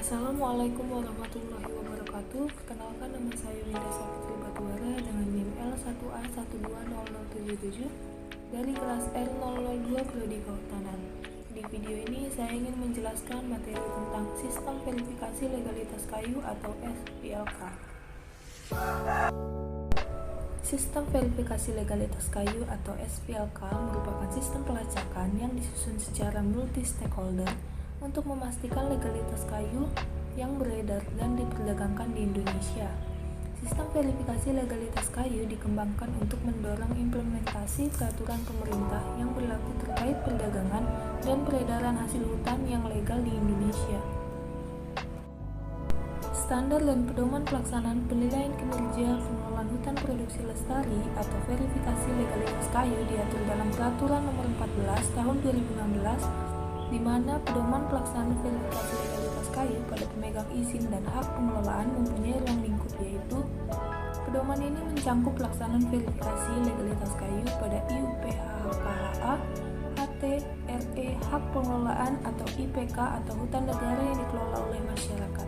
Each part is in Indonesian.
Assalamualaikum warahmatullahi wabarakatuh. Perkenalkan, nama saya Winda Safitri Batuara dengan NIM L1A1200077 dari kelas R002 Prodi Kehutanan. Di video ini saya ingin menjelaskan materi tentang sistem verifikasi legalitas kayu atau SVLK. Sistem verifikasi legalitas kayu atau SVLK merupakan sistem pelacakan yang disusun secara multi-stakeholder untuk memastikan legalitas kayu yang beredar dan diperdagangkan di Indonesia. Sistem verifikasi legalitas kayu dikembangkan untuk mendorong implementasi peraturan pemerintah yang berlaku terkait perdagangan dan peredaran hasil hutan yang legal di Indonesia. Standar dan pedoman pelaksanaan penilaian kinerja pengelolaan hutan produksi lestari atau verifikasi legalitas kayu diatur dalam Peraturan Nomor 14 Tahun 2016, di mana pedoman pelaksanaan verifikasi legalitas kayu pada pemegang izin dan hak pengelolaan mempunyai ruang lingkup, yaitu pedoman ini mencangkup pelaksanaan verifikasi legalitas kayu pada IUPHKHA, HT, RE, hak pengelolaan atau IPK atau hutan negara yang dikelola oleh masyarakat.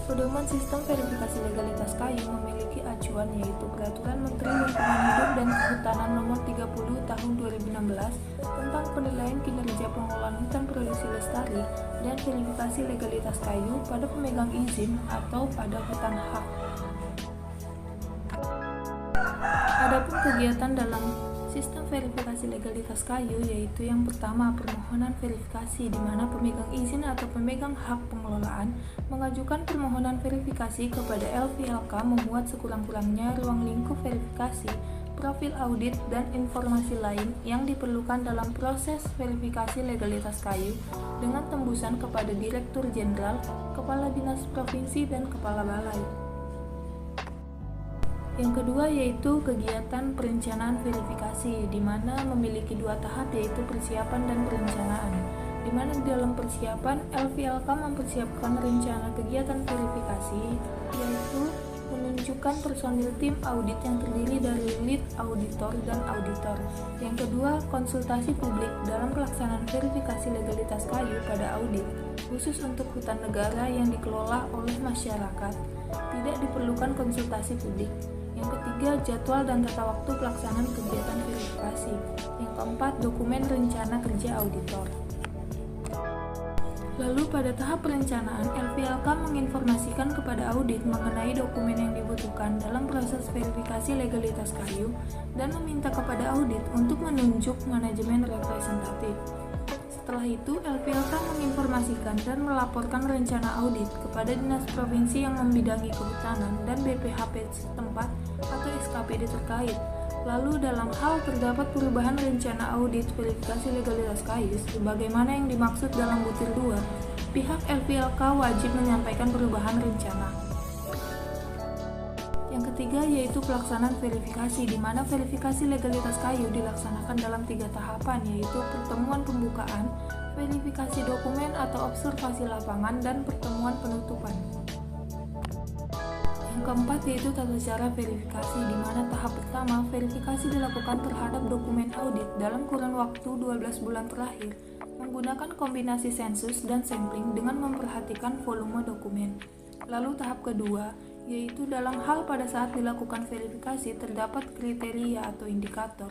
Pedoman sistem verifikasi legalitas kayu memiliki acuan, yaitu Peraturan Menteri Lingkungan Hidup dan Kehutanan Nomor 30 Tahun 2016 tentang penilaian kinerja pengelolaan hutan produksi lestari dan verifikasi legalitas kayu pada pemegang izin atau pada hutan hak. Adapun kegiatan dalam sistem verifikasi legalitas kayu yaitu yang pertama, permohonan verifikasi, di mana pemegang izin atau pemegang hak pengelolaan mengajukan permohonan verifikasi kepada LVLK memuat sekurang-kurangnya ruang lingkup verifikasi, profil audit, dan informasi lain yang diperlukan dalam proses verifikasi legalitas kayu dengan tembusan kepada Direktur Jenderal, Kepala Dinas Provinsi, dan Kepala Balai. Yang kedua yaitu kegiatan perencanaan verifikasi, di mana memiliki dua tahap, yaitu persiapan dan perencanaan. Di mana di dalam persiapan, LVLK mempersiapkan rencana kegiatan verifikasi, yaitu menunjukkan personil tim audit yang terdiri dari lead auditor dan auditor. Yang kedua, konsultasi publik dalam pelaksanaan verifikasi legalitas kayu pada audit, khusus untuk hutan negara yang dikelola oleh masyarakat. Tidak diperlukan konsultasi publik. Yang ketiga, jadwal dan tata waktu pelaksanaan kegiatan verifikasi. Yang keempat, dokumen rencana kerja auditor. Lalu pada tahap perencanaan, LVLK menginformasikan kepada audit mengenai dokumen yang dibutuhkan dalam proses verifikasi legalitas kayu dan meminta kepada audit untuk menunjuk manajemen representatif. Setelah itu, LVLK menginformasikan dan melaporkan rencana audit kepada Dinas Provinsi yang membidangi kehutanan dan BPHP setempat atau SKPD terkait. Lalu dalam hal terdapat perubahan rencana audit verifikasi legalitas kayu sebagaimana yang dimaksud dalam butir 2, pihak LVLK wajib menyampaikan perubahan rencana. Yang ketiga yaitu pelaksanaan verifikasi, di mana verifikasi legalitas kayu dilaksanakan dalam 3 tahapan, yaitu pertemuan pembukaan, verifikasi dokumen atau observasi lapangan, dan pertemuan penutupan. Yang keempat yaitu tata cara verifikasi, di mana tahap pertama verifikasi dilakukan terhadap dokumen audit dalam kurun waktu 12 bulan terakhir menggunakan kombinasi sensus dan sampling dengan memperhatikan volume dokumen. Lalu tahap kedua yaitu dalam hal pada saat dilakukan verifikasi terdapat kriteria atau indikator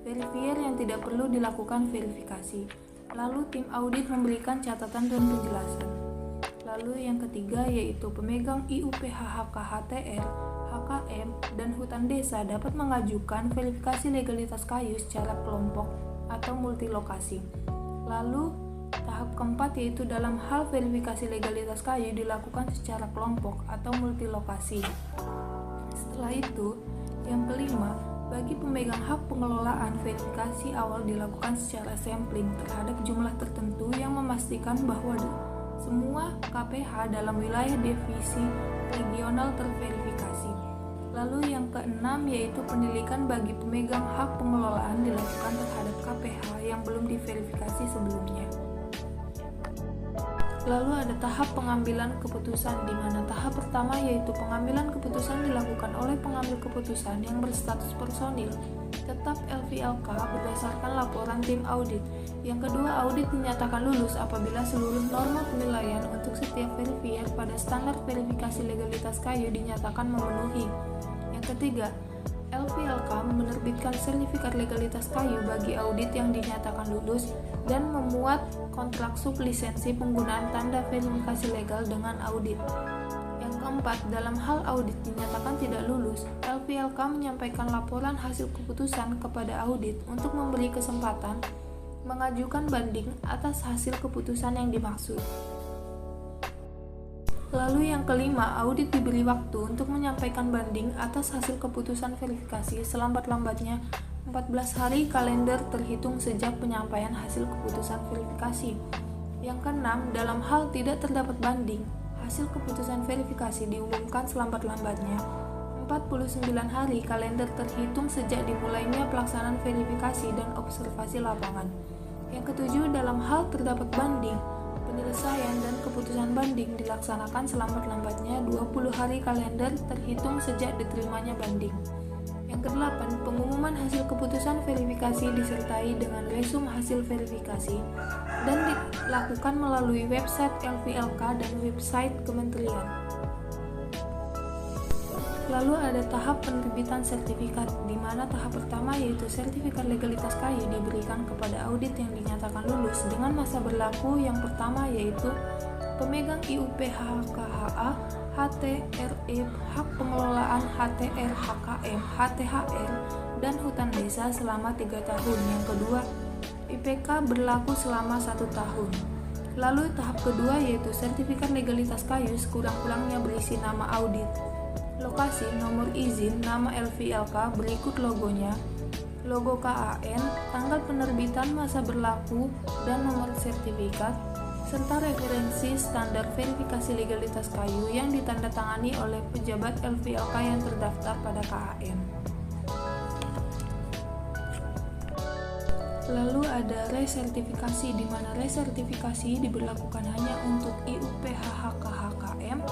verifier yang tidak perlu dilakukan verifikasi. Lalu tim audit memberikan catatan dan penjelasan. Lalu yang ketiga yaitu pemegang IUPHKHTR, HKM, dan hutan desa dapat mengajukan verifikasi legalitas kayu secara kelompok atau multilokasi. Lalu tahap keempat yaitu dalam hal verifikasi legalitas kayu dilakukan secara kelompok atau multilokasi. Setelah itu, yang kelima, bagi pemegang hak pengelolaan, verifikasi awal dilakukan secara sampling terhadap jumlah tertentu yang memastikan bahwa semua KPH dalam wilayah divisi regional terverifikasi. Lalu yang keenam yaitu pendidikan bagi pemegang hak pengelolaan dilakukan terhadap KPH yang belum diverifikasi sebelumnya. Lalu ada tahap pengambilan keputusan, di mana tahap pertama yaitu pengambilan keputusan dilakukan oleh pengambil keputusan yang berstatus personil tetap LVLK berdasarkan laporan tim audit Yang kedua, audit dinyatakan lulus apabila seluruh norma penilaian untuk setiap verifier pada standar verifikasi legalitas kayu dinyatakan memenuhi. Yang ketiga, LVLK menerbitkan sertifikat legalitas kayu bagi audit yang dinyatakan lulus dan memuat kontrak sublisensi penggunaan tanda verifikasi legal dengan audit. Yang keempat, dalam hal audit dinyatakan tidak lulus, LVLK menyampaikan laporan hasil keputusan kepada audit untuk memberi kesempatan mengajukan banding atas hasil keputusan yang dimaksud. Lalu yang kelima, audit diberi waktu untuk menyampaikan banding atas hasil keputusan verifikasi selambat-lambatnya 14 hari kalender terhitung sejak penyampaian hasil keputusan verifikasi. Yang keenam, dalam hal tidak terdapat banding, hasil keputusan verifikasi diumumkan selambat-lambatnya 49 hari kalender terhitung sejak dimulainya pelaksanaan verifikasi dan observasi lapangan. Yang ketujuh, dalam hal terdapat banding, penyelesaian dan keputusan banding dilaksanakan selambat-lambatnya 20 hari kalender terhitung sejak diterimanya banding. Yang kedelapan, pengumuman hasil keputusan verifikasi disertai dengan resum hasil verifikasi dan dilakukan melalui website LVLK dan website kementerian. Lalu ada tahap penerbitan sertifikat, di mana tahap pertama yaitu sertifikat legalitas kayu diberikan kepada audit yang dinyatakan lulus dengan masa berlaku yang pertama yaitu pemegang IUP-HKHA, HTRE, hak pengelolaan HTR, HKM, HTHR, dan hutan desa selama 3 tahun. Yang kedua, IPK berlaku selama 1 tahun. Lalu tahap kedua yaitu sertifikat legalitas kayu sekurang-kurangnya berisi nama audit, lokasi, nomor izin, nama LVLK, berikut logonya, logo KAN, tanggal penerbitan, masa berlaku, dan nomor sertifikat, serta referensi standar verifikasi legalitas kayu yang ditandatangani oleh pejabat LVLK yang terdaftar pada KAN. Lalu ada resertifikasi, di mana resertifikasi diberlakukan hanya untuk IUP-HKHKM,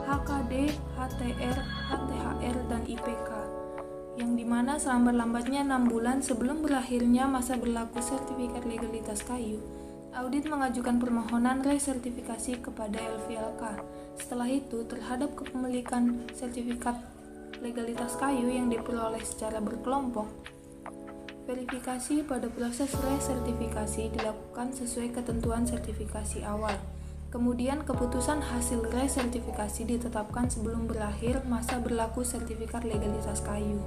HKD, HTR, HTHR, dan IPK, yang dimana selambat-lambatnya 6 bulan sebelum berakhirnya masa berlaku sertifikat legalitas kayu, audit mengajukan permohonan resertifikasi kepada LVLK. Setelah itu, terhadap kepemilikan sertifikat legalitas kayu yang diperoleh secara berkelompok, verifikasi pada proses resertifikasi dilakukan sesuai ketentuan sertifikasi awal. Kemudian keputusan hasil resertifikasi ditetapkan sebelum berakhir masa berlaku sertifikat legalitas kayu.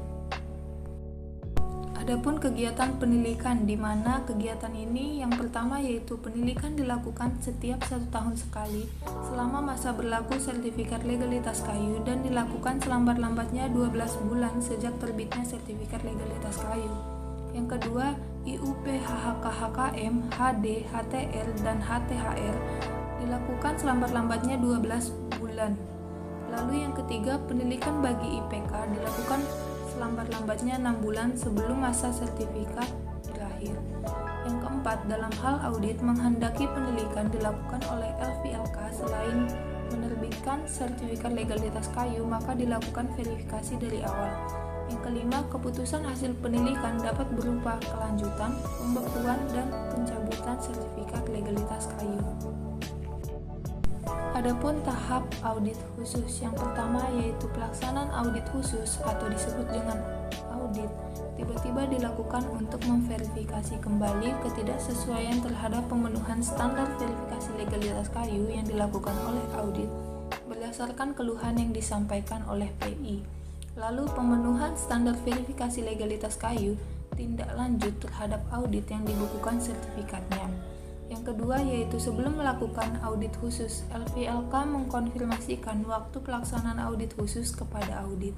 Adapun kegiatan penilikan, di mana kegiatan ini yang pertama yaitu penilikan dilakukan setiap 1 tahun sekali selama masa berlaku sertifikat legalitas kayu dan dilakukan selambat-lambatnya 12 bulan sejak terbitnya sertifikat legalitas kayu. Yang kedua, IUP-HKHKM, HD, HTR, dan HTHR dilakukan selambat-lambatnya 12 bulan. Lalu yang ketiga, penilikan bagi IPK dilakukan selambat-lambatnya 6 bulan sebelum masa sertifikat berakhir. Yang keempat, dalam hal audit menghendaki penilikan dilakukan oleh LVLK selain menerbitkan sertifikat legalitas kayu, maka dilakukan verifikasi dari awal. Yang kelima, keputusan hasil penilikan dapat berupa kelanjutan, pembekuan, dan pencabutan sertifikat legalitas kayu. Adapun tahap audit khusus, yang pertama yaitu pelaksanaan audit khusus atau disebut dengan audit, tiba-tiba dilakukan untuk memverifikasi kembali ketidaksesuaian terhadap pemenuhan standar verifikasi legalitas kayu yang dilakukan oleh audit berdasarkan keluhan yang disampaikan oleh PI. Lalu pemenuhan standar verifikasi legalitas kayu, tindak lanjut terhadap audit yang dibukukan sertifikatnya. Yang kedua yaitu sebelum melakukan audit khusus, LVLK mengkonfirmasikan waktu pelaksanaan audit khusus kepada audit.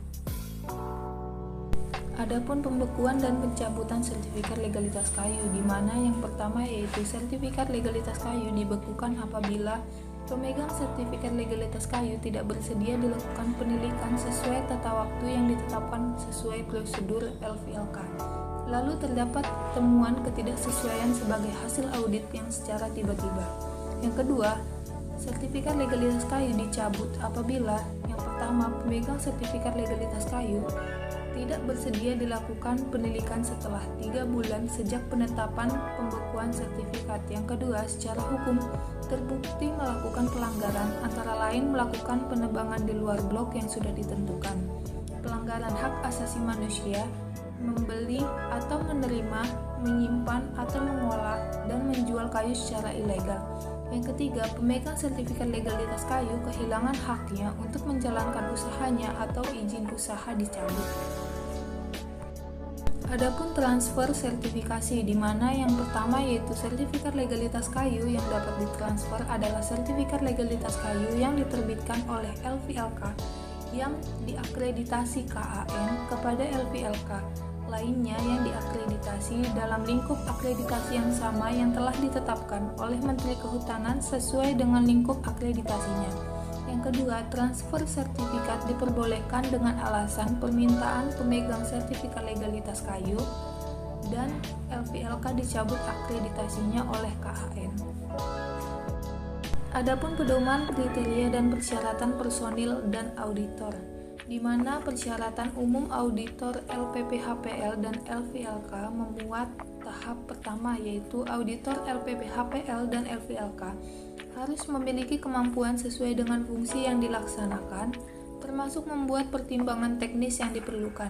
Adapun pembekuan dan pencabutan sertifikat legalitas kayu, di mana yang pertama yaitu sertifikat legalitas kayu dibekukan apabila pemegang sertifikat legalitas kayu tidak bersedia dilakukan penilikan sesuai tata waktu yang ditetapkan sesuai prosedur LVLK. Lalu terdapat temuan ketidaksesuaian sebagai hasil audit yang secara tiba-tiba. Yang kedua, sertifikat legalitas kayu dicabut apabila yang pertama pemegang sertifikat legalitas kayu tidak bersedia dilakukan penelitian setelah 3 bulan sejak penetapan pembekuan sertifikat. Yang kedua, secara hukum terbukti melakukan pelanggaran, antara lain melakukan penebangan di luar blok yang sudah ditentukan, pelanggaran hak asasi manusia, membeli atau menerima, menyimpan atau mengolah dan menjual kayu secara ilegal. Yang ketiga, pemegang sertifikat legalitas kayu kehilangan haknya untuk menjalankan usahanya atau izin usaha dicabut. Adapun transfer sertifikasi, di mana yang pertama yaitu sertifikat legalitas kayu yang dapat ditransfer adalah sertifikat legalitas kayu yang diterbitkan oleh LVLK yang diakreditasi KAN kepada LVLK lainnya yang diakreditasi dalam lingkup akreditasi yang sama yang telah ditetapkan oleh Menteri Kehutanan sesuai dengan lingkup akreditasinya. Yang kedua, transfer sertifikat diperbolehkan dengan alasan permintaan pemegang sertifikat legalitas kayu dan LVLK dicabut akreditasinya oleh KAN. Adapun pedoman kriteria dan persyaratan personil dan auditor, di mana persyaratan umum auditor LPPHPL dan LVLK memuat tahap pertama yaitu auditor LPPHPL dan LVLK harus memiliki kemampuan sesuai dengan fungsi yang dilaksanakan, termasuk membuat pertimbangan teknis yang diperlukan.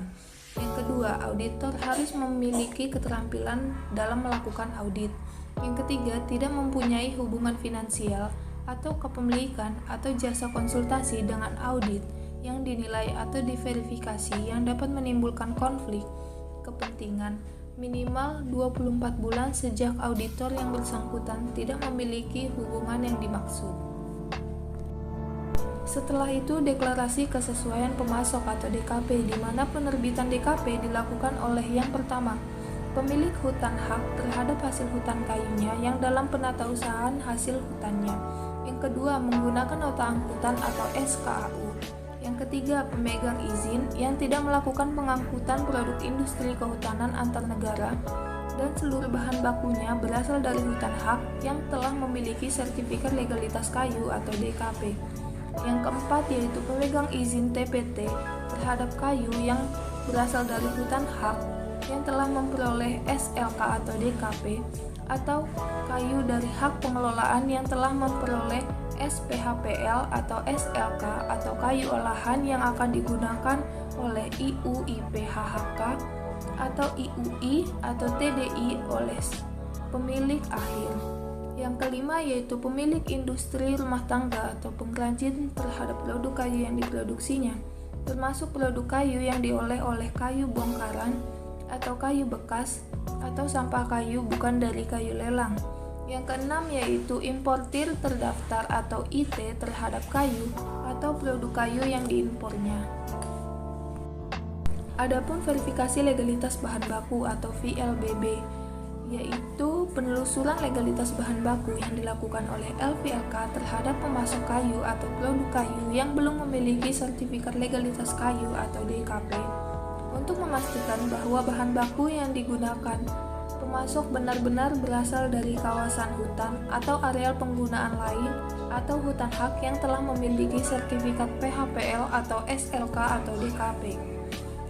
Yang kedua, auditor harus memiliki keterampilan dalam melakukan audit. Yang ketiga, tidak mempunyai hubungan finansial atau kepemilikan atau jasa konsultasi dengan audit yang dinilai atau diverifikasi yang dapat menimbulkan konflik kepentingan minimal 24 bulan sejak auditor yang bersangkutan tidak memiliki hubungan yang dimaksud. Setelah itu, deklarasi kesesuaian pemasok atau DKP, di mana penerbitan DKP dilakukan oleh yang pertama, pemilik hutan hak terhadap hasil hutan kayunya yang dalam penatausahaan hasil hutannya. Yang kedua, menggunakan nota angkutan atau SKAU. Yang ketiga, pemegang izin yang tidak melakukan pengangkutan produk industri kehutanan antar negara dan seluruh bahan bakunya berasal dari hutan hak yang telah memiliki sertifikat legalitas kayu atau DKP. Yang keempat yaitu pemegang izin TPT terhadap kayu yang berasal dari hutan hak yang telah memperoleh SLK atau DKP, atau kayu dari hak pengelolaan yang telah memperoleh SPHPL atau SLK, atau kayu olahan yang akan digunakan oleh IUIPHHK atau IUI atau TDI oleh pemilik akhir. Yang kelima yaitu pemilik industri rumah tangga atau pengrajin terhadap produk kayu yang diproduksinya, termasuk produk kayu yang diolah oleh kayu bongkaran atau kayu bekas atau sampah kayu bukan dari kayu lelang. Yang keenam yaitu importir terdaftar atau IT terhadap kayu atau produk kayu yang diimpornya. Adapun verifikasi legalitas bahan baku atau VLBB, yaitu penelusuran legalitas bahan baku yang dilakukan oleh LVLK terhadap pemasok kayu atau produk kayu yang belum memiliki sertifikat legalitas kayu atau DKP, untuk memastikan bahwa bahan baku yang digunakan pemasok benar-benar berasal dari kawasan hutan atau areal penggunaan lain atau hutan hak yang telah memiliki sertifikat PHPL atau SLK atau DKP.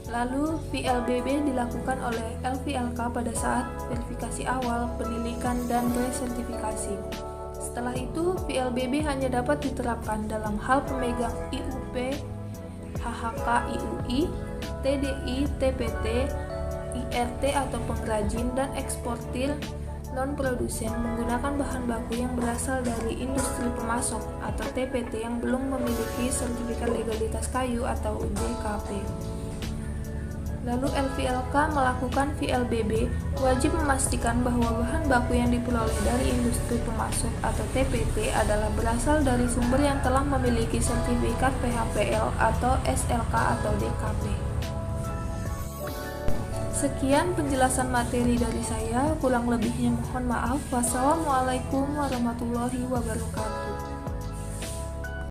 Lalu VLBB dilakukan oleh LVLK pada saat verifikasi awal, penilaian, dan resertifikasi. Setelah itu, VLBB hanya dapat diterapkan dalam hal pemegang IUP, HHK IUI, TDI, TPT, IRT atau pengrajin, dan eksportir non-produsen menggunakan bahan baku yang berasal dari industri pemasok atau TPT yang belum memiliki sertifikat legalitas kayu atau DKP. Lalu LVLK melakukan VLBB wajib memastikan bahwa bahan baku yang diperoleh dari industri pemasok atau TPT adalah berasal dari sumber yang telah memiliki sertifikat PHPL atau SLK atau DKP. Sekian penjelasan materi dari saya, kurang lebihnya mohon maaf. Wassalamualaikum warahmatullahi wabarakatuh.